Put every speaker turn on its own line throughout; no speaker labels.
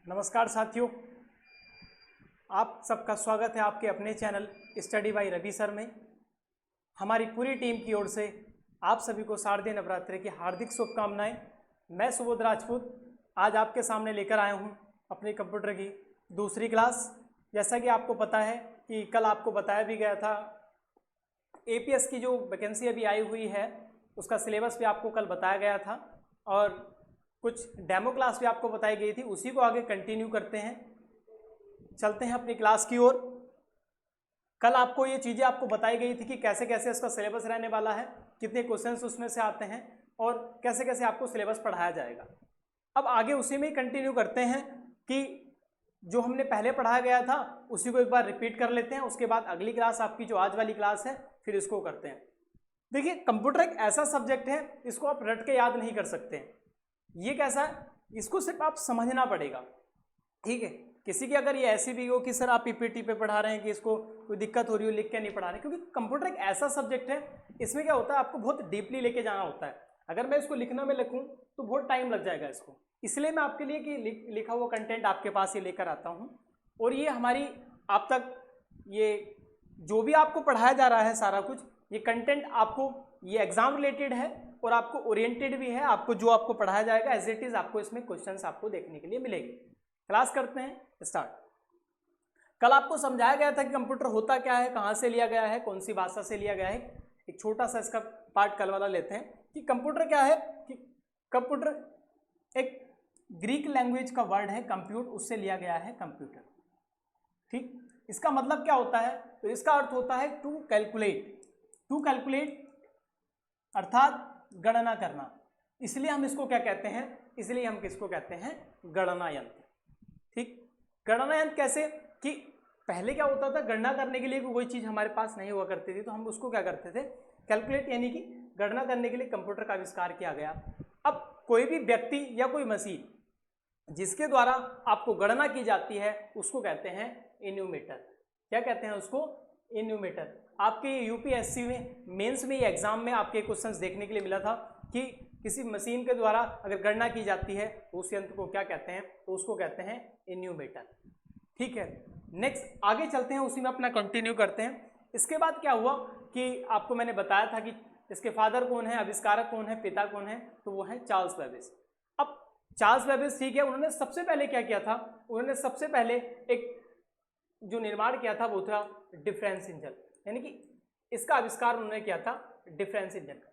नमस्कार साथियों, आप सबका स्वागत है आपके अपने channel study by Ravi sir में। हमारी पूरी टीम की ओर से आप सभी को शारदीय नवरात्रि की हार्दिक शुभकामनाएं। मैं सुबोध राजपूत आज आपके सामने लेकर आया हूं अपने कंप्यूटर की दूसरी क्लास। जैसा कि आपको पता है कि कल आपको बताया भी गया था, एपीएस की जो वैकेंसी अभी आई हुई है उसका सिलेबस भी आपको कल बताया गया था और कुछ डेमो क्लास भी आपको बताई गई थी। उसी को आगे कंटिन्यू करते हैं, चलते हैं अपनी क्लास की ओर। कल आपको ये चीज़ें आपको बताई गई थी कि कैसे कैसे इसका सिलेबस रहने वाला है, कितने क्वेश्चंस उसमें से आते हैं और कैसे कैसे आपको सिलेबस पढ़ाया जाएगा। अब आगे उसी में ही कंटिन्यू करते हैं कि जो हमने पहले पढ़ाया गया था उसी को एक बार रिपीट कर लेते हैं। उसके बाद अगली क्लास आपकी जो आज वाली क्लास है फिर इसको करते हैं। देखिए, कंप्यूटर एक ऐसा सब्जेक्ट है, इसको आप रट के याद नहीं कर सकते हैं। ये कैसा है, इसको सिर्फ आप समझना पड़ेगा, ठीक है। किसी की अगर ये ऐसी भी हो कि सर आप पीपीटी पे पढ़ा रहे हैं कि इसको कोई दिक्कत हो रही हो, लिख के नहीं पढ़ा रहे, क्योंकि कंप्यूटर एक ऐसा सब्जेक्ट है, इसमें क्या होता है आपको बहुत डीपली लेके जाना होता है। अगर मैं इसको लिखने में लिखूं तो बहुत टाइम लग जाएगा इसको, इसलिए मैं आपके लिए कि लिखा हुआ कंटेंट आपके पास ये लेकर आता हूँ। और ये हमारी आप तक ये जो भी आपको पढ़ाया जा रहा है सारा कुछ, ये कंटेंट आपको ये एग्जाम रिलेटेड है और आपको ओरिएंटेड भी है। आपको जो आपको पढ़ाया जाएगा एज इट इज आपको इसमें क्वेश्चंस आपको देखने के लिए मिलेंगे। क्लास करते हैं स्टार्ट। कल आपको समझाया गया था कि कंप्यूटर होता क्या है, कहाँ से लिया गया है, कौन सी भाषा से लिया गया है। एक छोटा सा इसका पार्ट कल वाला लेते हैं कि कंप्यूटर क्या है। कि कंप्यूटर एक ग्रीक लैंग्वेज का वर्ड है कंप्यूट, उससे लिया गया है कंप्यूटर, ठीक। इसका मतलब क्या होता है, तो इसका अर्थ होता है टू कैलकुलेट। टू कैलकुलेट अर्थात गणना करना, इसलिए हम इसको क्या कहते हैं, इसलिए हम किसको कहते हैं, गणना यंत्र, ठीक। गणना यंत्र कैसे कि पहले क्या होता था, गणना करने के लिए कोई चीज हमारे पास नहीं हुआ करती थी तो हम उसको क्या करते थे, कैलकुलेट, यानी कि गणना करने के लिए कंप्यूटर का आविष्कार किया गया। अब कोई भी व्यक्ति या कोई मशीन जिसके द्वारा आपको गणना की जाती है उसको कहते हैं इन्यूमेटर। क्या कहते हैं उसको, इन्यूमेटर। आपके यूपीएससी में मेंस में, एग्जाम में आपके क्वेश्चंस देखने के लिए मिला था कि किसी मशीन के द्वारा अगर गणना की जाती है तो उस यंत्र को क्या कहते हैं, तो उसको कहते हैं इन्यूमेटर, ठीक है। नेक्स्ट आगे चलते हैं, उसी में अपना कंटिन्यू करते हैं। इसके बाद क्या हुआ कि आपको मैंने बताया था कि इसके फादर कौन है, आविष्कारक कौन है, पिता कौन है, तो वो है चार्ल्स बेबेज। अब चार्ल्स बेबेज, ठीक है, उन्होंने सबसे पहले क्या किया था, उन्होंने सबसे पहले एक जो निर्माण किया था वो था डिफरेंस इंजन, यानी कि इसका आविष्कार उन्होंने किया था डिफरेंस इंजन का।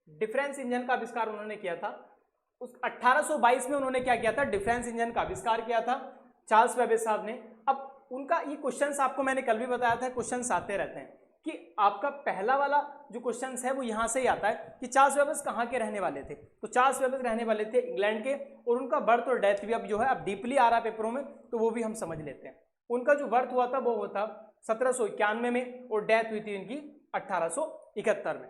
डिफरेंस इंजन का आविष्कार उन्होंने किया था उस 1822 में। उन्होंने क्या किया था, डिफरेंस इंजन का आविष्कार किया था चार्ल्स बेबेज साहब ने। अब उनका ये क्वेश्चंस आपको मैंने कल भी बताया था, क्वेश्चंस आते रहते हैं कि आपका पहला वाला जो क्वेश्चंस है वो यहाँ से ही आता है कि चार्ल्स बेबेज कहाँ के रहने वाले थे। तो चार्ल्स बेबेज रहने वाले थे इंग्लैंड के, और उनका बर्थ और डेथ भी अब जो है अब डीपली आ रहा है पेपरों में, तो वो भी हम समझ लेते हैं। उनका जो बर्थ हुआ था वो हुआ था 1791 में और डेथ हुई थी इनकी 1871 में।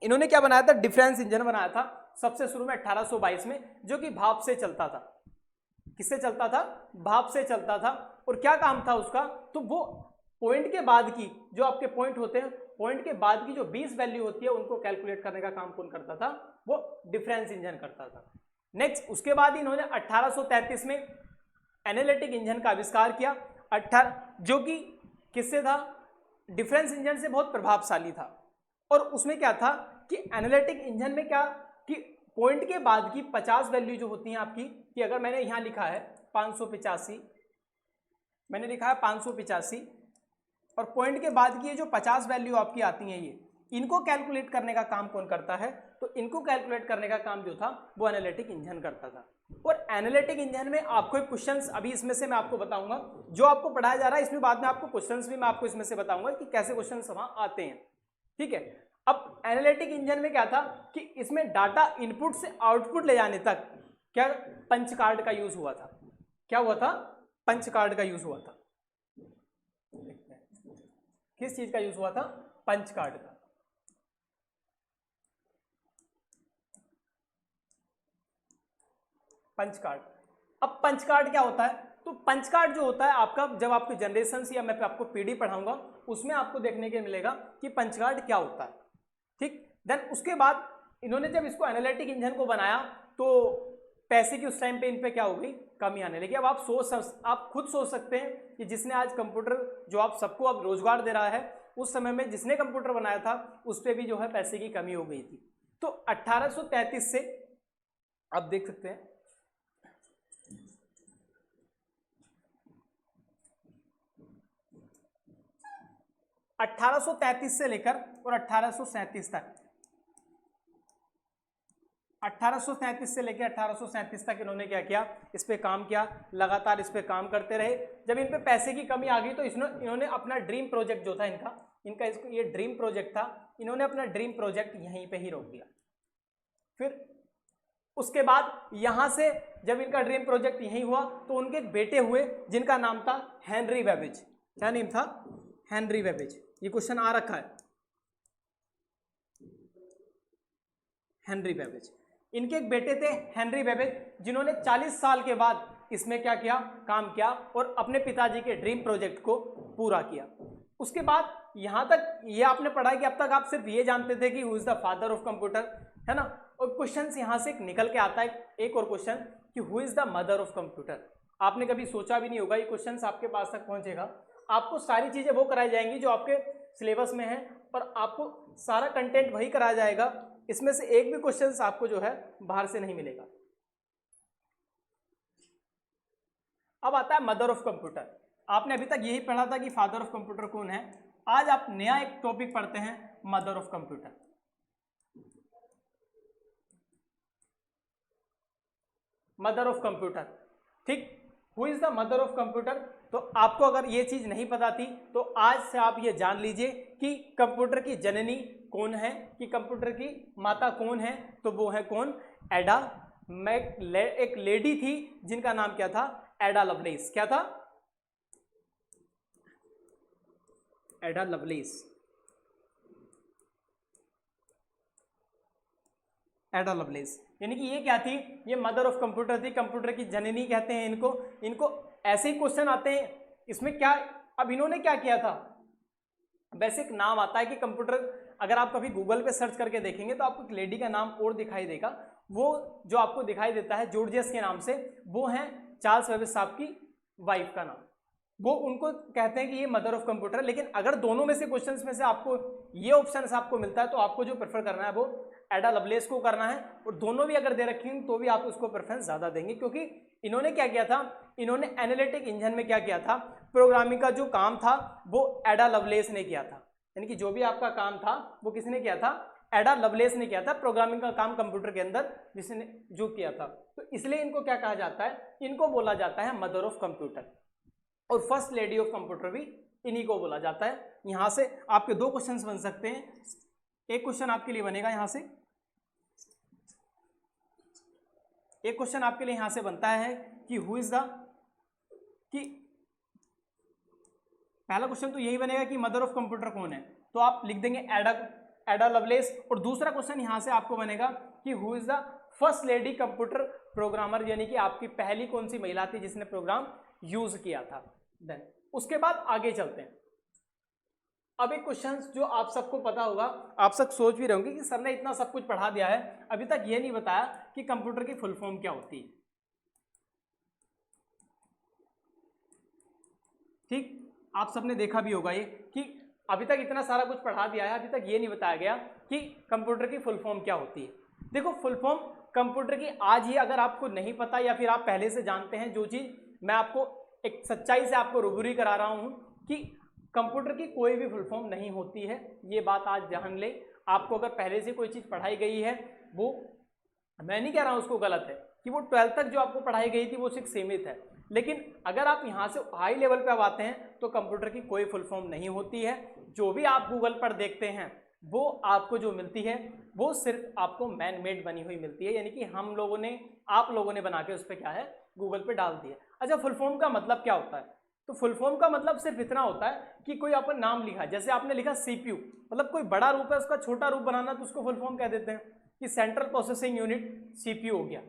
इन्होंने क्या बनाया था, डिफरेंस इंजन बनाया था सबसे शुरू में 1822 में, जो कि भाप से चलता था। किससे चलता था, भाप से चलता था। और क्या काम था उसका, तो वो पॉइंट के बाद की जो आपके पॉइंट होते हैं, पॉइंट के बाद की जो 20 वैल्यू होती है उनको कैलकुलेट करने का काम कौन करता था, वो डिफरेंस इंजन करता था। नेक्स्ट उसके बाद इन्होंने 1833 में एनालिटिक इंजन का आविष्कार किया, जो कि किससे था, डिफरेंस इंजन से बहुत प्रभावशाली था। और उसमें क्या था कि एनालिटिक इंजन में क्या कि पॉइंट के बाद की 50 वैल्यू जो होती हैं आपकी, कि अगर मैंने यहां लिखा है 585, मैंने लिखा है 585, और पॉइंट के बाद की ये जो 50 वैल्यू आपकी आती हैं, ये इनको कैलकुलेट करने का काम कौन करता है, तो इनको कैलकुलेट करने का काम जो था वो एनालिटिक इंजन करता था। और एनालिटिक इंजन में आपको एक क्वेश्चंस अभी इसमें से मैं आपको बताऊंगा, जो आपको पढ़ाया जा रहा है इसमें बाद में आपको क्वेश्चंस भी मैं आपको इसमें से बताऊंगा कि कैसे क्वेश्चंस वहां आते हैं, ठीक है। अब एनालिटिक इंजन में क्या था कि इसमें डाटा इनपुट से आउटपुट ले जाने तक क्या पंच कार्ड का यूज हुआ था। क्या हुआ था, पंच कार्ड का यूज हुआ था। किस चीज का यूज हुआ था, पंच कार्ड का। Punch card. अब पंच कार्ड क्या होता है, तो पंच कार्ड जो होता है आपका, जब आपके जनरेशन या मैं आपको पीडी पढ़ाऊंगा उसमें आपको देखने के मिलेगा कि पंच कार्ड क्या होता है, ठीक। देन उसके बाद इन्होंने जब इसको एनालिटिक इंजन को बनाया तो पैसे की उस टाइम पे इन पे क्या हो गई, कमी आने लगी। अब आप खुद सोच सकते हैं कि जिसने आज कंप्यूटर जो आप सबको अब रोजगार दे रहा है, उस समय में जिसने कंप्यूटर बनाया था उस पर भी जो है पैसे की कमी हो गई थी। तो 1833 से आप देख सकते हैं 1833 से लेकर और 1837 तक, 1837 से लेकर 1837 तक इन्होंने क्या किया, इस पे काम किया, लगातार इस पे काम करते रहे। जब इन पे पैसे की कमी आ गई तो इन्होंने अपना ड्रीम प्रोजेक्ट जो था इनका इसको ये ड्रीम प्रोजेक्ट था, इन्होंने अपना ड्रीम प्रोजेक्ट यहीं पे ही रोक दिया। फिर उसके बाद यहां से जब इनका ड्रीम प्रोजेक्ट यहीं हुआ तो उनके एक बेटे हुए जिनका नाम था हेनरी बेबेज। क्या नेम था? Henry Babbage. ये क्वेश्चन आ रखा है, हेनरी बेबेज। इनके एक बेटे थे हेनरी बेबेज जिन्होंने 40 साल के बाद इसमें क्या किया, काम किया और अपने पिताजी के ड्रीम प्रोजेक्ट को पूरा किया। उसके बाद यहां तक ये आपने पढ़ा है कि अब तक आप सिर्फ ये जानते थे कि who is the father of computer, है ना। और क्वेश्चन यहां से निकल के आता है एक और क्वेश्चन कि who is the mother of computer. आपने कभी सोचा भी नहीं होगा ये क्वेश्चन आपके पास तक पहुंचेगा। आपको सारी चीजें वो कराई जाएंगी जो आपके सिलेबस में है और आपको सारा कंटेंट वही कराया जाएगा, इसमें से एक भी क्वेश्चन आपको जो है बाहर से नहीं मिलेगा। अब आता है मदर ऑफ कंप्यूटर। आपने अभी तक यही पढ़ा था कि फादर ऑफ कंप्यूटर कौन है। आज आप नया एक टॉपिक पढ़ते हैं, mother of computer. Mother of computer, ठीक। Who is the mother of computer. तो आपको अगर ये चीज नहीं पता थी तो आज से आप ये जान लीजिए कि कंप्यूटर की जननी कौन है, कि कंप्यूटर की माता कौन है। तो वो है कौन? एडा। एक लेडी थी जिनका नाम क्या था? एडा लवलेस। क्या था? एडा लवलेस। एडा लवलेस यानी कि ये क्या थी? ये मदर ऑफ कंप्यूटर थी, कंप्यूटर की जननी कहते हैं इनको। इनको ऐसे ही क्वेश्चन आते हैं इसमें क्या, अब इन्होंने क्या किया था, बेसिक नाम आता है कि कंप्यूटर, अगर आप कभी गूगल पे सर्च करके देखेंगे तो आपको एक लेडी का नाम और दिखाई देगा। वो जो आपको दिखाई देता है जॉर्जियस के नाम से, वो है चार्ल्स बेबेज साहब की वाइफ का नाम। वो उनको कहते हैं कि ये मदर ऑफ कंप्यूटर। लेकिन अगर दोनों में से क्वेश्चंस में से आपको ये ऑप्शन आपको मिलता है तो आपको जो प्रेफर करना है वो एडा लवलेस को करना है। और दोनों भी अगर दे रखी हैं तो भी आप उसको प्रेफरेंस ज्यादा देंगे, क्योंकि इन्होंने क्या किया था, इन्होंने एनालिटिक इंजन में क्या किया था, प्रोग्रामिंग का जो काम था वो एडा लवलेस ने किया था। यानी कि जो भी आपका काम था वो किसने किया था? एडा लवलेस ने किया था। प्रोग्रामिंग का काम कंप्यूटर के अंदर जिसने जो किया था, तो इसलिए इनको क्या कहा जाता है? इनको बोला जाता है मदर ऑफ कंप्यूटर। और फर्स्ट लेडी ऑफ कंप्यूटर भी इन्हीं को बोला जाता है। यहां से आपके दो क्वेश्चंस बन सकते हैं। एक क्वेश्चन आपके लिए बनेगा यहां से, एक क्वेश्चन आपके लिए यहां से बनता है कि हु इज द, कि पहला क्वेश्चन तो यही बनेगा कि मदर ऑफ कंप्यूटर कौन है, तो आप लिख देंगे एडा लवलेस। और दूसरा क्वेश्चन यहां से आपको बनेगा कि who is the first lady computer programmer, यानी कि आपकी पहली कौन सी महिला थी जिसने प्रोग्राम यूज किया था। देन उसके बाद आगे चलते हैं। अब एक क्वेश्चन जो आप सबको पता होगा, आप सब सोच भी रहे होंगे कि सर ने इतना सब कुछ पढ़ा दिया है, अभी तक ये नहीं बताया कि कंप्यूटर की फुल फॉर्म क्या होती है। ठीक, आप सबने देखा भी होगा ये कि अभी तक इतना सारा कुछ पढ़ा दिया है, अभी तक ये नहीं बताया गया कि कंप्यूटर की फुल फॉर्म क्या होती है। देखो, फुल फॉर्म कंप्यूटर की आज ही अगर आपको नहीं पता या फिर आप पहले से जानते हैं, जो चीज मैं आपको एक सच्चाई से आपको रूबरू करा रहा हूं कि कंप्यूटर की कोई भी फुल फॉर्म नहीं होती है। ये बात आज जान ले। आपको अगर पहले से कोई चीज पढ़ाई गई है, वो मैं नहीं कह रहा हूं उसको गलत है, कि वो 12th तक जो आपको पढ़ाई गई थी वो सिर्फ सीमित है। लेकिन अगर आप यहां से हाई लेवल पे अब आते हैं तो कंप्यूटर की कोई फुल फॉर्म नहीं होती है। जो भी आप गूगल पर देखते हैं वो आपको जो मिलती है वो सिर्फ आपको मैन मेड बनी हुई मिलती है, यानी कि हम लोगों ने, आप लोगों ने बना के उस पर क्या है, गूगल पे डाल दिया। अच्छा, फुल फॉर्म का मतलब क्या होता है? तो फुल फॉर्म का मतलब सिर्फ इतना होता है कि कोई अपन नाम लिखा, जैसे आपने लिखा सीपीयू, मतलब कोई बड़ा रूप है उसका छोटा रूप बनाना, तो उसको फुल फॉर्म कह देते हैं कि सेंट्रल प्रोसेसिंग यूनिट सीपीयू हो गया,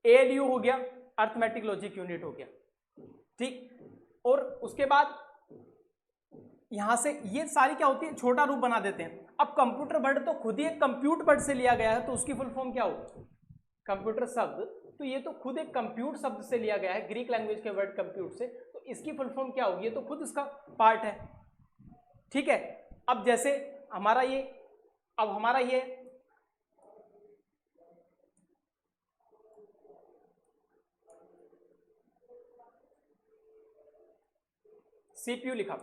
एएलयू हो गया, अर्थमेटिक लॉजिक यूनिट हो गया। ठीक, और उसके बाद यहाँ से ये सारी क्या होती है, छोटा रूप बना देते हैं। अब कंप्यूटर वर्ड तो खुद ही एक कंप्यूट वर्ड से लिया गया है, तो उसकी फुल फॉर्म क्या हो, कंप्यूटर शब्द, तो ये तो खुद एक कंप्यूट शब्द से लिया गया है, ग्रीक लैंग्वेज के वर्ड कंप्यूट से, तो इसकी फुल फॉर्म क्या होगी, ये तो खुद इसका पार्ट है। ठीक है, अब जैसे हमारा ये, अब हमारा ये सीपीयू लिखा,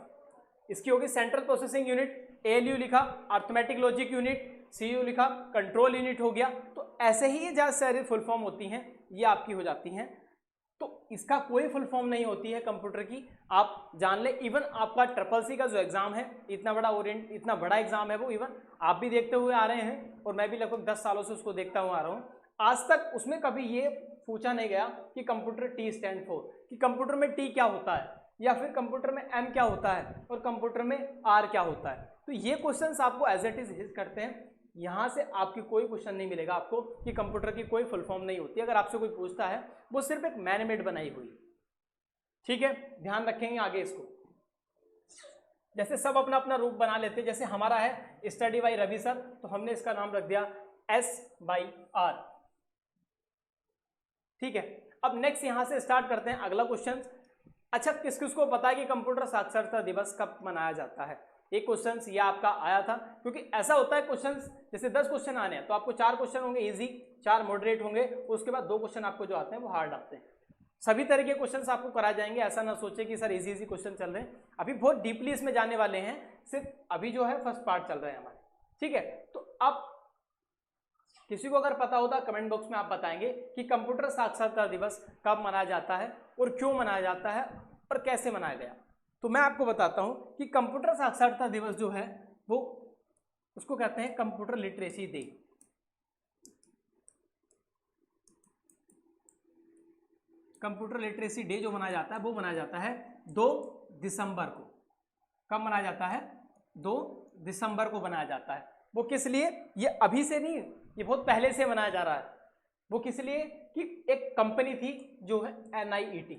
इसकी होगी सेंट्रल प्रोसेसिंग यूनिट, एएलयू लिखा, अर्थमेटिक लॉजिक यूनिट, सीयू लिखा, कंट्रोल यूनिट हो गया। तो ऐसे ही ये ज्यादा सारी फुल फॉर्म होती हैं, ये आपकी हो जाती हैं। तो इसका कोई फुल फॉर्म नहीं होती है कंप्यूटर की, आप जान ले। इवन आपका ट्रिपल-सी का जो एग्जाम है, इतना बड़ा एग्जाम है वो, इवन आप भी देखते हुए आ रहे हैं और मैं भी लगभग 10 सालों से उसको देखता हुआ आ रहा हूँ। आज तक उसमें कभी ये पूछा नहीं गया कि कंप्यूटर टी स्टैंड फॉर, कि कंप्यूटर में टी क्या होता है, या फिर कंप्यूटर में एम क्या होता है और कंप्यूटर में आर क्या होता है। तो ये क्वेश्चंस आपको एज इट इज हिट करते हैं। यहाँ से आपकी कोई क्वेश्चन नहीं मिलेगा आपको कि कंप्यूटर की कोई फुल फॉर्म नहीं होती। अगर आपसे कोई पूछता है वो सिर्फ एक मैन मेड बनाई हुई। ठीक है, ध्यान रखेंगे आगे इसको। जैसे सब अपना अपना रूप बना लेते हैं, जैसे हमारा है स्टडी बाय रवि सर, तो हमने इसका नाम रख दिया S/R। ठीक है, अब नेक्स्ट यहां से स्टार्ट करते हैं अगला क्वेश्चन। अच्छा, किस किस को पता है कि कंप्यूटर साक्षरता दिवस कब मनाया जाता है? एक क्वेश्चन ये आपका आया था, क्योंकि ऐसा होता है क्वेश्चन, जैसे 10 क्वेश्चन आने हैं तो आपको 4 क्वेश्चन होंगे इजी, 4 मॉडरेट होंगे, उसके बाद 2 क्वेश्चन आपको जो आते हैं वो हार्ड आते हैं। सभी तरह के क्वेश्चंस आपको कराए जाएंगे, ऐसा ना सोचे कि सर इजी क्वेश्चन चल रहे हैं, अभी बहुत डीपली इसमें जाने वाले हैं, सिर्फ अभी जो है फर्स्ट पार्ट चल रहे हैं हमारे। ठीक है, तो अब किसी को अगर पता होता कमेंट बॉक्स में आप बताएंगे कि कंप्यूटर साक्षरता दिवस कब मनाया जाता है और क्यों मनाया जाता है और कैसे मनाया गया। तो मैं आपको बताता हूं कि कंप्यूटर साक्षरता दिवस जो है वो, उसको कहते हैं computer literacy day. Computer literacy day जो मनाया जाता है वो मनाया जाता है 2 दिसंबर को। कब मनाया जाता है? 2 दिसंबर को मनाया जाता है। वो किस लिए? ये अभी से नहीं, ये बहुत पहले से मनाया जा रहा है। वो किस लिए? कि एक कंपनी थी जो है NIET,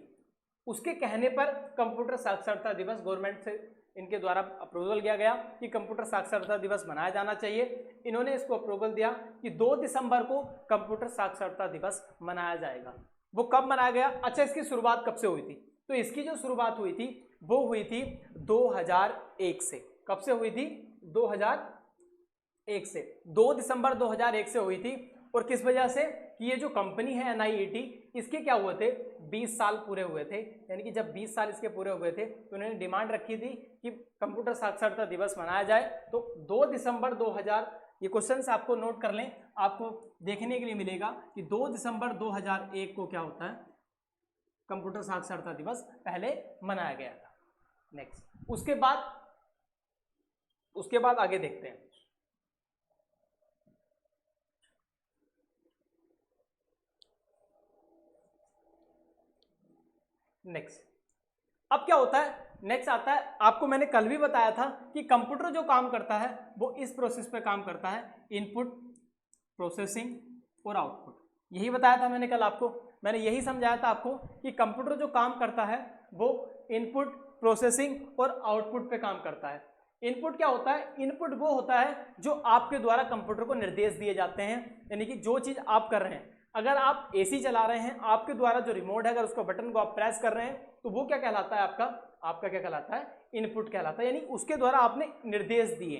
उसके कहने पर कंप्यूटर साक्षरता दिवस गवर्नमेंट से इनके द्वारा अप्रूवल किया गया कि कंप्यूटर साक्षरता दिवस मनाया जाना चाहिए। इन्होंने इसको अप्रूवल दिया कि 2 दिसंबर को कंप्यूटर साक्षरता दिवस मनाया जाएगा। वो कब मनाया गया? अच्छा, इसकी शुरुआत कब से हुई थी? तो इसकी जो शुरुआत हुई थी वो हुई थी 2001 से। कब से हुई थी? 2001 से, 2 दिसंबर 2001 से हुई थी। और किस वजह से? कि ये जो कंपनी है NIET, इसके क्या हुए थे? 20 साल पूरे हुए थे। यानी कि जब 20 साल इसके पूरे हुए थे तो उन्होंने डिमांड रखी थी कि कंप्यूटर साक्षरता दिवस मनाया जाए। तो 2 दिसंबर 2000, ये क्वेश्चन आपको नोट कर लें, आपको देखने के लिए मिलेगा कि 2 दिसंबर 2001 को क्या होता है, कंप्यूटर साक्षरता दिवस पहले मनाया गया था। नेक्स्ट, उसके बाद आगे देखते हैं। नेक्स्ट, अब क्या होता है? नेक्स्ट आता है, आपको मैंने कल भी बताया था कि कंप्यूटर जो काम करता है वो इस प्रोसेस पे काम करता है, इनपुट, प्रोसेसिंग और आउटपुट। यही बताया था मैंने कल आपको, मैंने यही समझाया था आपको कि कंप्यूटर जो काम करता है वो इनपुट, प्रोसेसिंग और आउटपुट पे काम करता है। इनपुट क्या होता है? इनपुट वो होता है जो आपके द्वारा कंप्यूटर को निर्देश दिए जाते हैं, यानी कि जो चीज आप कर रहे हैं, अगर आप AC चला रहे हैं, आपके द्वारा जो रिमोट है, अगर उसको बटन को आप प्रेस कर रहे हैं तो वो क्या कहलाता है? आपका क्या कहलाता है? इनपुट कहलाता है, यानी उसके द्वारा आपने निर्देश दिए।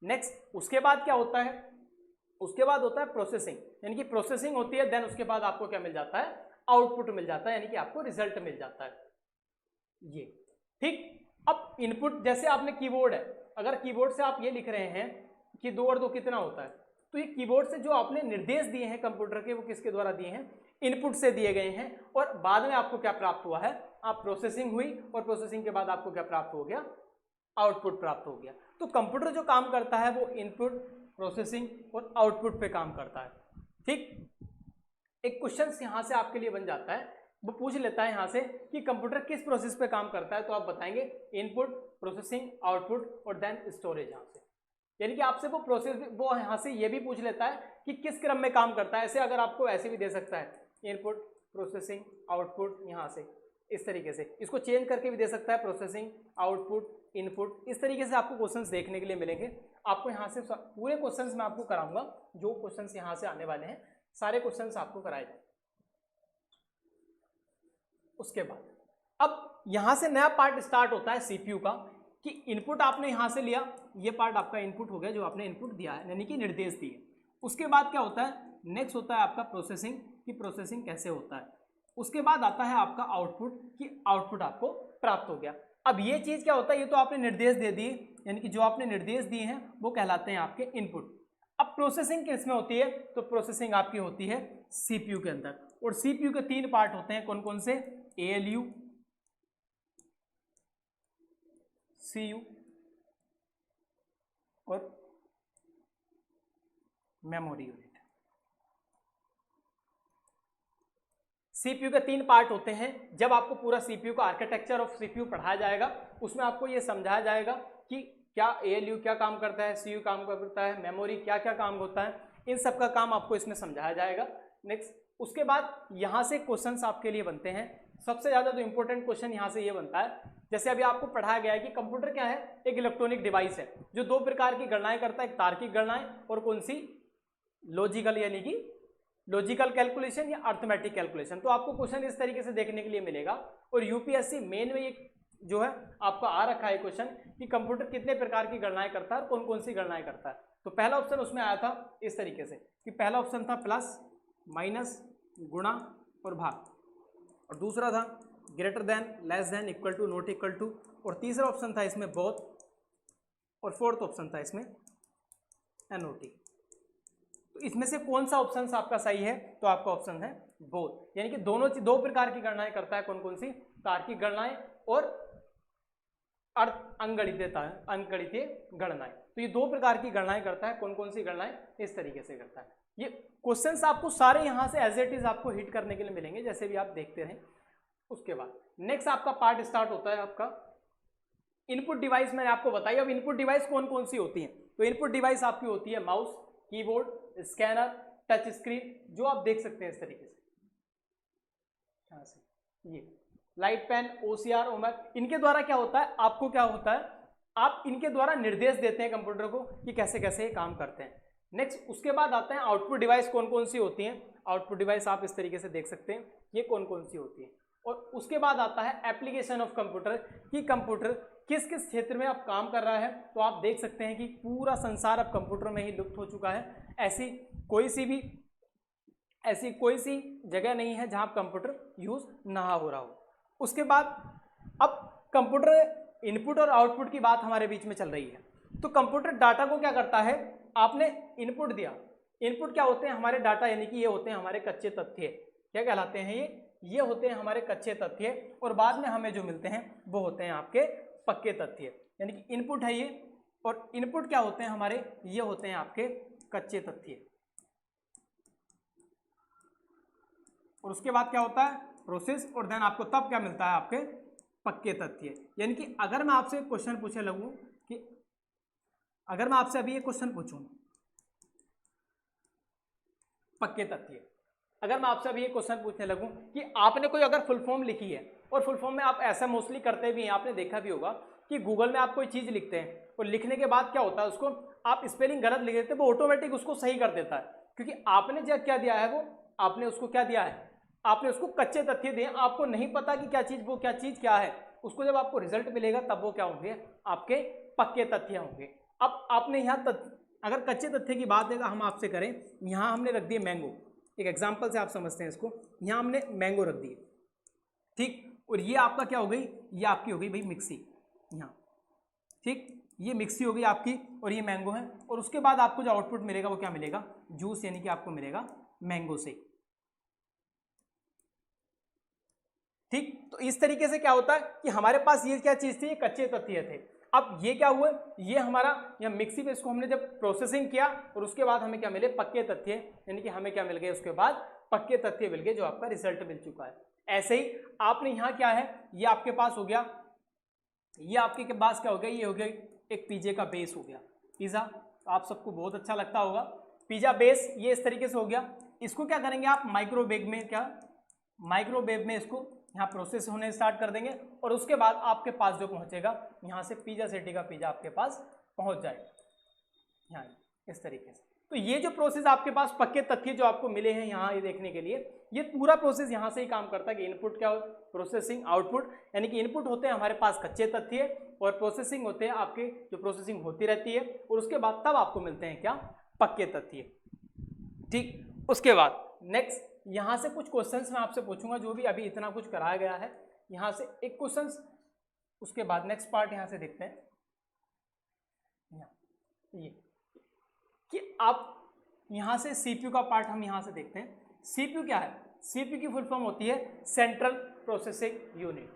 नेक्स्ट, उसके बाद क्या होता है? उसके बाद होता है प्रोसेसिंग, यानी कि प्रोसेसिंग होती है, देन उसके बाद आपको क्या मिल जाता है? आउटपुट मिल जाता है, यानी कि आपको रिजल्ट मिल जाता है। ये ठीक। अब इनपुट, जैसे आपने कीबोर्ड है, अगर कीबोर्ड से आप ये लिख रहे हैं कि 2 और 2 कितना होता है, तो ये कीबोर्ड से जो आपने निर्देश दिए हैं कंप्यूटर के, वो किसके द्वारा दिए हैं? इनपुट से दिए गए हैं। और बाद में आपको क्या प्राप्त हुआ है? आप प्रोसेसिंग हुई और प्रोसेसिंग के बाद आपको क्या प्राप्त हो गया? आउटपुट प्राप्त हो गया। तो कंप्यूटर जो काम करता है वो इनपुट, प्रोसेसिंग और आउटपुट पे काम करता है। ठीक, एक क्वेश्चन यहां से आपके लिए बन जाता है, वो पूछ लेता है यहां से कि कंप्यूटर किस प्रोसेस पे काम करता है, तो आप बताएंगे इनपुट, प्रोसेसिंग, आउटपुट और देन स्टोरेज। यहां से यानी कि आपसे वो प्रोसेस, वो यहाँ से ये भी पूछ लेता है कि किस क्रम में काम करता है। ऐसे अगर आपको ऐसे भी दे सकता है, इनपुट, प्रोसेसिंग, आउटपुट, यहाँ से इस तरीके से इसको चेंज करके भी दे सकता है, प्रोसेसिंग, आउटपुट, इनपुट, इस तरीके से आपको क्वेश्चंस देखने के लिए मिलेंगे। आपको यहाँ से पूरे क्वेश्चंस मैं आपको कराऊंगा, जो क्वेश्चंस यहाँ से आने वाले हैं सारे क्वेश्चंस आपको कराए जाएंगे। उसके बाद अब यहाँ से नया पार्ट स्टार्ट होता है सीपीयू का, कि इनपुट आपने यहाँ से लिया, ये पार्ट आपका इनपुट हो गया जो आपने इनपुट दिया है, यानी कि निर्देश दिए। उसके बाद क्या होता है, नेक्स्ट होता है आपका प्रोसेसिंग, कि प्रोसेसिंग कैसे होता है। उसके बाद आता है आपका आउटपुट, कि आउटपुट आपको प्राप्त हो गया। अब ये चीज़ क्या होता है, ये तो आपने निर्देश दे दिए, यानी कि जो आपने निर्देश दिए हैं वो कहलाते हैं आपके इनपुट। अब प्रोसेसिंग किस में होती है, तो प्रोसेसिंग आपकी होती है सीपीयू के अंदर, और सीपीयू के 3 पार्ट होते हैं, कौन कौन से, एएलयू, सीयू और मेमोरी यूनिट। सीपीयू के 3 पार्ट होते हैं। जब आपको पूरा सीपीयू का आर्किटेक्चर ऑफ सीपीयू पढ़ाया जाएगा, उसमें आपको ये समझाया जाएगा कि क्या एएलयू क्या काम करता है, सीयू काम करता है, मेमोरी क्या क्या काम होता है, इन सब का काम आपको इसमें समझाया जाएगा। नेक्स्ट, उसके बाद यहाँ से क्वेश्चंस आपके लिए बनते हैं। सबसे ज़्यादा जो इंपॉर्टेंट क्वेश्चन यहाँ से ये बनता है, जैसे अभी आपको पढ़ाया गया है कि कंप्यूटर क्या है, एक इलेक्ट्रॉनिक डिवाइस है जो 2 प्रकार की गणनाएं करता है, एक तार्किक गणनाएं और कौन सी, लॉजिकल, यानी कि लॉजिकल कैलकुलेशन या अर्थमेटिक कैलकुलेशन। तो आपको क्वेश्चन इस तरीके से देखने के लिए मिलेगा। और यूपीएससी मेन में ये जो है आपका आ रखा है क्वेश्चन कि कंप्यूटर कितने प्रकार की गणनाएं करता है और कौन कौन सी गणनाएं करता है। तो पहला ऑप्शन उसमें आया था इस तरीके से कि पहला ऑप्शन था प्लस, माइनस, गुणा और भाग, और दूसरा था greater than, less than, equal to, not equal to, और तीसरा ऑप्शन था इसमें बोथ, और फोर्थ ऑप्शन था इसमें एनओटी। तो इसमें से कौन सा ऑप्शन आपका सही है, तो आपका ऑप्शन है बोथ, यानी कि दोनों 2 प्रकार की गणनाएं करता है, कौन कौन सी, तार्किक गणनाएं और अंकगणितीय गणनाएं। तो ये 2 प्रकार की गणनाएं करता है, कौन कौन सी गणनाएं, इस तरीके से करता है। ये क्वेश्चंस आपको सारे यहाँ से एज इट इज आपको हिट करने के लिए मिलेंगे, जैसे भी आप देखते रहें। उसके बाद नेक्स्ट आपका पार्ट स्टार्ट होता है आपका इनपुट डिवाइस। मैंने आपको बताया अब इनपुट डिवाइस कौन कौन सी होती हैं। तो इनपुट डिवाइस आपकी होती है mouse, keyboard, scanner, touch screen, जो आप देख सकते हैं इस तरीके से, यहाँ से ये लाइट पेन, ओसीआर, ओमैक, इनके द्वारा क्या होता है, आपको क्या होता है, आप इनके द्वारा निर्देश देते हैं कंप्यूटर को कि कैसे कैसे ये काम करते हैं। नेक्स्ट, उसके बाद आते हैं आउटपुट डिवाइस, कौन कौन सी होती हैं। आउटपुट डिवाइस आप इस तरीके से देख सकते हैं, ये कौन कौन सी होती है। और उसके बाद आता है एप्लीकेशन ऑफ कंप्यूटर, कि कंप्यूटर किस किस क्षेत्र में आप काम कर रहा है। तो आप देख सकते हैं कि पूरा संसार अब कंप्यूटर में ही लुप्त हो चुका है। ऐसी कोई सी जगह नहीं है जहां कंप्यूटर यूज ना हो रहा हो। उसके बाद अब कंप्यूटर इनपुट और आउटपुट की बात हमारे बीच में चल रही है। तो कंप्यूटर डाटा को क्या करता है, आपने इनपुट दिया, इनपुट क्या होते हैं, हमारे डाटा, यानी कि ये होते हैं हमारे कच्चे तथ्य। क्या कहलाते हैं ये होते हैं हमारे कच्चे तथ्य, और बाद में हमें जो मिलते हैं वो होते हैं आपके पक्के तथ्य। यानी कि इनपुट है ये, और इनपुट क्या होते हैं हमारे, ये होते हैं आपके कच्चे तथ्य। और उसके बाद क्या होता है, प्रोसेस, और देन आपको तब क्या मिलता है, आपके पक्के तथ्य। यानी कि अगर मैं आपसे क्वेश्चन पूछने लगूं कि अगर मैं आपसे अभी ये क्वेश्चन पूछूं पक्के तथ्य, अगर मैं आपसे अभी ये क्वेश्चन पूछने लगूं कि आपने कोई अगर फुल फॉर्म लिखी है, और फुल फॉर्म में आप ऐसा मोस्टली करते भी हैं, आपने देखा भी होगा कि गूगल में आप कोई चीज़ लिखते हैं और लिखने के बाद क्या होता है, उसको आप स्पेलिंग गलत लिख देते हैं, वो ऑटोमेटिक उसको सही कर देता है, क्योंकि आपने जब क्या दिया है, वो आपने उसको क्या दिया है, आपने उसको कच्चे तथ्य दिए। आपको नहीं पता कि क्या चीज़ क्या है, उसको जब आपको रिजल्ट मिलेगा तब वो क्या होंगे, आपके पक्के तथ्य होंगे। अब आपने यहाँ अगर कच्चे तथ्य की बात है हम आपसे करें, यहाँ हमने रख दिए मैंगो, एक एग्जाम्पल से आप समझते हैं इसको, यहाँ हमने मैंगो रख दिए, ठीक, और ये आपका क्या हो गई, ये आपकी हो गई भाई मिक्सी, यहाँ ठीक, ये मिक्सी हो गई आपकी, और ये मैंगो है। और उसके बाद आपको जो आउटपुट मिलेगा वो क्या मिलेगा, जूस, यानी कि आपको मिलेगा मैंगो से, ठीक। तो इस तरीके से क्या होता है कि हमारे पास ये क्या चीज़ थी, ये कच्चे तथ्य थे। अब ये क्या हुआ, ये हमारा यहाँ मिक्सी पे इसको हमने जब प्रोसेसिंग किया, और उसके बाद हमें क्या मिले, पक्के तथ्य, यानी कि हमें क्या मिल गए, उसके बाद पक्के तथ्य मिल गए, जो आपका रिजल्ट मिल चुका है। ऐसे ही आपने यहाँ क्या है, ये आपके पास हो गया, ये आपके के पास क्या हो गया, ये हो गया एक पिज्जे का बेस हो गया, पिज़्ज़ा, तो आप सबको बहुत अच्छा लगता होगा पिज़्ज़ा बेस, ये इस तरीके से हो गया। इसको क्या करेंगे आप, माइक्रोवेव में इसको यहाँ प्रोसेस होने स्टार्ट कर देंगे और उसके बाद आपके पास जो पहुँचेगा यहाँ से पिज़्ज़ा सिटी का पिज़्ज़ा आपके पास पहुँच जाएगा यहाँ इस तरीके से। तो ये जो प्रोसेस आपके पास पक्के तथ्य जो आपको मिले हैं यहाँ ये देखने के लिए, ये पूरा प्रोसेस यहाँ से ही काम करता है कि इनपुट क्या हो, प्रोसेसिंग आउटपुट, यानी कि इनपुट होते हैं हमारे पास कच्चे तथ्य और प्रोसेसिंग होते हैं आपके जो प्रोसेसिंग होती रहती है और उसके बाद तब आपको मिलते हैं क्या, पक्के तथ्य। ठीक, उसके बाद नेक्स्ट यहाँ से कुछ क्वेश्चंस मैं आपसे पूछूंगा जो भी अभी इतना कुछ कराया गया है, यहाँ से एक क्वेश्चंस, उसके बाद नेक्स्ट पार्ट यहाँ से देखते हैं ये कि आप यहाँ से सीपीयू का पार्ट हम यहाँ से देखते हैं। सीपीयू क्या है, सीपीयू की फुल फॉर्म होती है सेंट्रल प्रोसेसिंग यूनिट।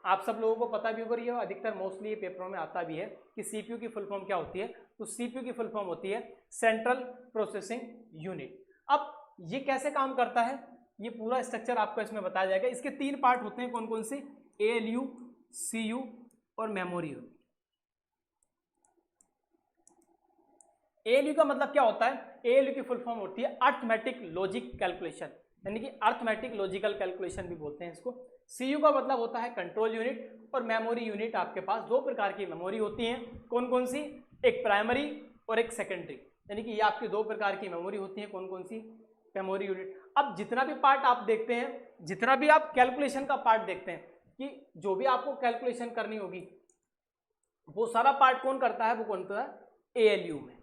आप सब लोगों को पता भी होगा, ये अधिकतर मोस्टली ये पेपरों में आता भी है कि सीपीयू की फुल फॉर्म क्या होती है, तो सीपीयू की फुल फॉर्म होती है सेंट्रल प्रोसेसिंग यूनिट। अब ये कैसे काम करता है, ये पूरा स्ट्रक्चर आपको इसमें बताया जाएगा। इसके 3 पार्ट होते हैं, कौन कौन से, एएलयू, सीयू और मेमोरी यूनिट। एएलयू का मतलब क्या होता है, एएलयू की फुल फॉर्म होती है अर्थमेटिक लॉजिक कैलकुलेशन, यानी कि अर्थमेटिक लॉजिकल कैलकुलेशन भी बोलते हैं इसको। सीयू का मतलब होता है कंट्रोल यूनिट और मेमोरी यूनिट। आपके पास 2 प्रकार की मेमोरी होती हैं, कौन कौन सी, एक प्राइमरी और एक सेकेंडरी, यानी कि ये आपकी 2 प्रकार की मेमोरी होती हैं, कौन कौन सी, मेमोरी यूनिट। अब जितना भी पार्ट आप देखते हैं, जितना भी आप कैलकुलेशन का पार्ट देखते हैं कि जो भी आपको कैलकुलेशन करनी होगी वो सारा पार्ट कौन करता है, वो कौन करता है, एएलयू में।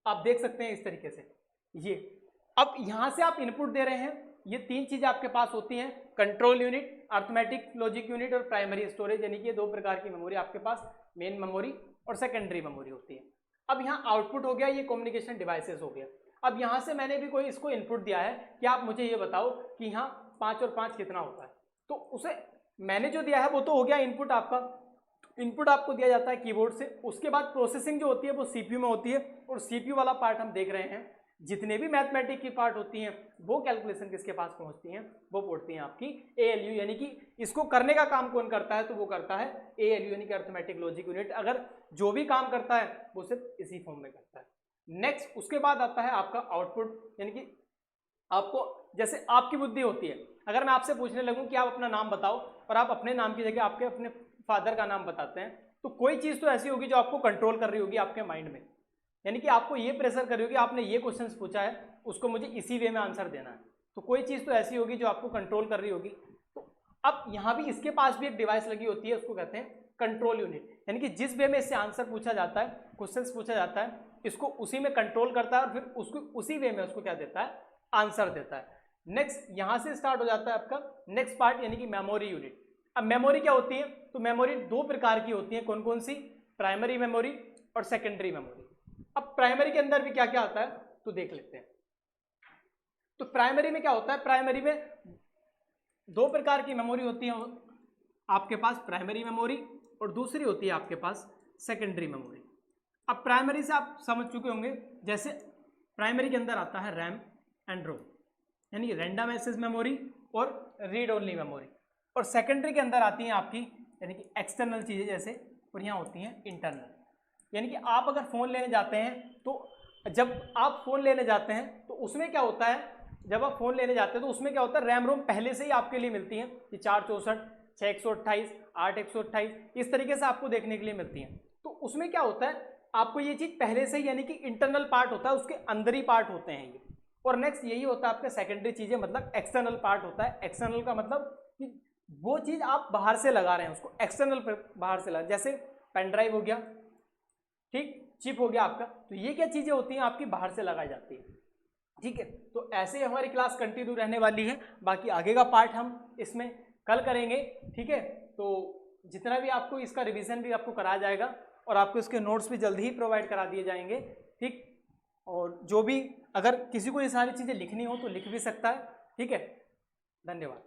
आप देख सकते हैं इस तरीके से ये। अब यहां से आप इनपुट दे रहे हैं, ये 3 चीजें आपके पास होती हैं, control unit, arithmetic logic unit और प्राइमरी स्टोरेज, यानी कि 2 प्रकार की मेमोरी आपके पास, मेन मेमोरी और सेकेंडरी मेमोरी होती है। अब यहाँ आउटपुट हो गया, ये कम्युनिकेशन डिवाइसेस हो गया। अब यहाँ से मैंने भी कोई इसको इनपुट दिया है कि आप मुझे ये बताओ कि यहाँ 5 और 5 कितना होता है, तो उसे मैंने जो दिया है वो तो हो गया इनपुट आपका। इनपुट आपको दिया जाता है कीबोर्ड से, उसके बाद प्रोसेसिंग जो होती है वो सीपीयू में होती है और सीपीयू वाला पार्ट हम देख रहे हैं, जितने भी मैथमेटिक की पार्ट होती हैं वो कैलकुलेशन किसके पास पहुंचती हैं, वो पहुंचती हैं आपकी एएलयू, यानी कि इसको करने का काम कौन करता है, तो वो करता है एएलयू, यानी कि अर्थमेटिक लॉजिक यूनिट। अगर जो भी काम करता है वो सिर्फ इसी फॉर्म में करता है। नेक्स्ट उसके बाद आता है आपका आउटपुट, यानी कि आपको जैसे आपकी बुद्धि होती है, अगर मैं आपसे पूछने लगूं कि आप अपना नाम बताओ और आप अपने नाम की जगह आपके अपने फादर का नाम बताते हैं, तो कोई चीज़ तो ऐसी होगी जो आपको कंट्रोल कर रही होगी आपके माइंड में, यानी कि आपको ये प्रेशर कर रही होगी, आपने ये क्वेश्चन पूछा है उसको मुझे इसी वे में आंसर देना है, तो कोई चीज़ तो ऐसी होगी जो आपको कंट्रोल कर रही होगी। तो अब यहाँ भी इसके पास भी एक डिवाइस लगी होती है, उसको कहते हैं कंट्रोल यूनिट, यानी कि जिस वे में इससे आंसर पूछा जाता है, क्वेश्चन पूछा जाता है, इसको उसी में कंट्रोल करता है और फिर उसको उसी वे में उसको क्या देता है, आंसर देता है। नेक्स्ट यहाँ से स्टार्ट हो जाता है आपका नेक्स्ट पार्ट, यानी कि मेमोरी यूनिट। अब मेमोरी क्या होती है, तो मेमोरी 2 प्रकार की होती है, कौन कौन सी, प्राइमरी मेमोरी और सेकेंडरी मेमोरी। अब प्राइमरी के अंदर भी क्या क्या आता है तो देख लेते हैं। तो प्राइमरी में क्या होता है, प्राइमरी में 2 प्रकार की मेमोरी होती है आपके पास, प्राइमरी मेमोरी और दूसरी होती है आपके पास सेकेंडरी मेमोरी। अब प्राइमरी से आप समझ चुके होंगे, जैसे प्राइमरी के अंदर आता है रैम एंड रोम, यानी रैंडम एक्सेस मेमोरी और रीड ओनली मेमोरी, और सेकेंडरी के अंदर आती हैं आपकी यानी कि एक्सटर्नल चीज़ें जैसे, और यहाँ होती हैं इंटरनल। यानी कि आप अगर फ़ोन लेने जाते हैं, तो जब आप फ़ोन लेने जाते हैं तो उसमें क्या होता है, जब आप फ़ोन लेने जाते हैं तो उसमें क्या होता है, रैम रोम पहले से ही आपके लिए मिलती हैं कि 464, 6 128, 8 128, इस तरीके से आपको देखने के लिए मिलती हैं। तो उसमें क्या होता है, आपको ये चीज़ पहले से ही, यानी कि इंटरनल पार्ट होता है, उसके अंदर ही पार्ट होते हैं ये। और नेक्स्ट यही होता है आपका सेकेंडरी चीज़ें, मतलब एक्सटर्नल पार्ट होता है। एक्सटर्नल का मतलब कि वो चीज़ आप बाहर से लगा रहे हैं, उसको एक्सटर्नल बाहर से लगा, जैसे पेन ड्राइव हो गया, ठीक, चिप हो गया आपका, तो ये क्या चीज़ें होती हैं आपकी बाहर से लगाई जाती है। ठीक है, तो ऐसे ही हमारी क्लास कंटिन्यू रहने वाली है, बाकी आगे का पार्ट हम इसमें कल करेंगे। ठीक है, तो जितना भी आपको इसका रिवीजन भी आपको कराया जाएगा और आपको इसके नोट्स भी जल्दी ही प्रोवाइड करा दिए जाएंगे। ठीक, और जो भी अगर किसी को ये सारी चीज़ें लिखनी हो तो लिख भी सकता है। ठीक है, धन्यवाद।